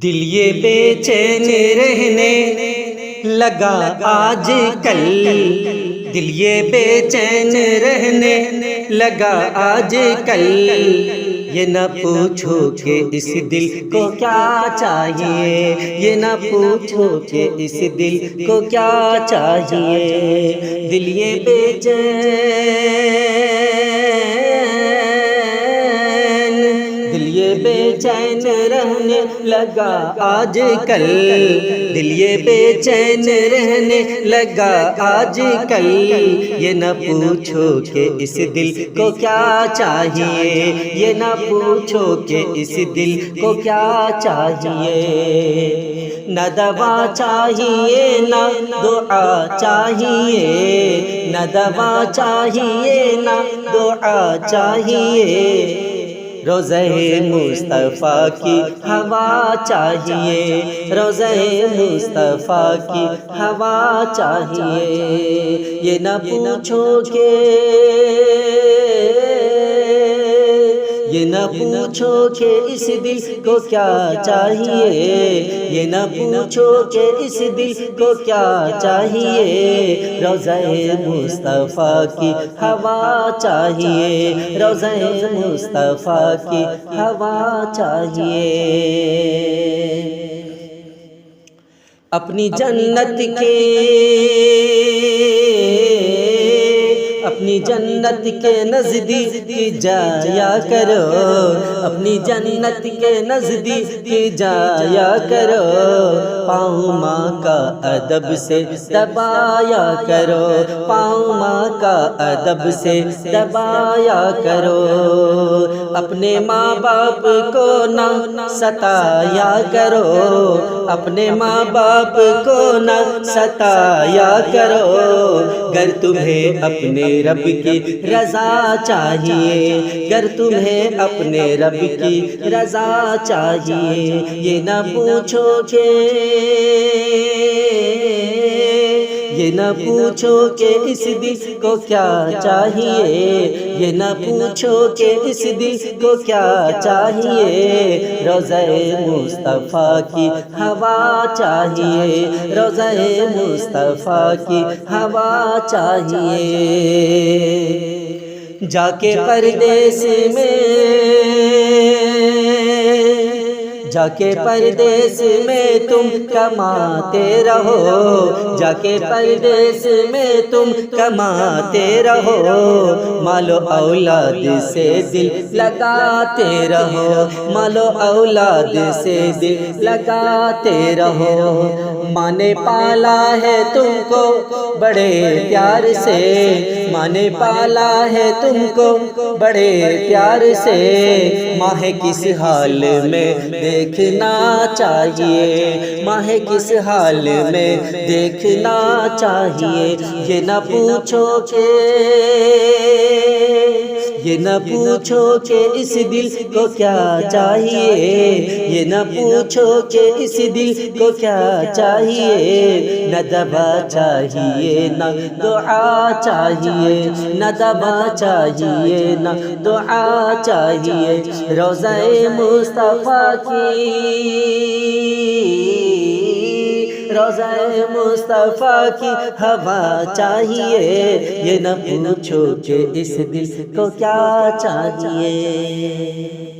دل یہ بے چین رہنے لگا آج کل، دل یہ بے چین رہنے لگا آج کل، یہ نہ پوچھو کہ اس دل کو کیا چاہیے، یہ نہ پوچھو کہ اس دل کو کیا چاہیے، دل یہ بے چین رہنے لگا آج کل، دل یہ بے چین رہنے لگا آج کل، یہ نہ پوچھو کہ اس دل کو کیا چاہیے، یہ نہ پوچھو کہ اس دل کو کیا چاہیے، نہ دوا چاہیے نہ دعا چاہیے، نہ دوا چاہیے نہ دعا چاہیے، روضہ مصطفیٰ کی ہوا چاہیے، روضہ مصطفیٰ کی ہوا چاہیے، یہ نہ پوچھو کہ یہ نہ پوچھو کہ اس دل کو کیا چاہیے، یہ نہ پوچھو کہ اس دل کو کیا چاہیے، روضہ مصطفیٰ کی ہوا چاہیے، روضہ مصطفیٰ کی ہوا چاہیے، اپنی جنت کے نزدیک جایا کرو، اپنی جنت کے نزدیک جایا کرو، پاؤں ماں کا ادب سے دبایا کرو، پاؤں ماں کا ادب سے دبایا کرو، اپنے ماں باپ کو نہ ستایا کرو، اپنے ماں باپ کو نہ ستایا کرو، گر تمہیں اپنے رب کی رضا چاہیے، گر تمہیں اپنے رب کی رضا چاہیے، یہ نہ پوچھو کہ یہ نہ پوچھو کہ اس دل کو کیا چاہیے، یہ نہ پوچھو کہ اس دل کو کیا چاہیے، روضہ مصطفیٰ کی ہوا چاہیے، روضہ مصطفیٰ کی ہوا چاہیے، جا کے پردیس میں جا کے پردیس میں تم کماتے رہو، جا کے پردیس میں تم کماتے رہو، مال و اولاد سے دل لگاتے رہو، مال و اولاد سے دل لگاتے رہو، ماں نے پالا ہے تم کو بڑے پیار سے، ماں نے پالا ہے تم کو بڑے پیار سے، ماں ہے کس حال میں دیکھنا چاہیے، ماں ہے کس حال میں دیکھنا چاہیے، یہ نہ پوچھو کہ یہ نہ پوچھو کہ اس دل کو کیا چاہیے، یہ نہ پوچھو کہ اس دل کو کیا چاہیے، نہ دوا چاہیے نہ دعا چاہیے، نہ دوا چاہیے نہ دعا چاہیے، روضہ مصطفیٰ کی روضہ مصطفیٰ کی ہوا چاہیے، یہ نہ پوچھو کہ اس دل کو کیا چاہیے۔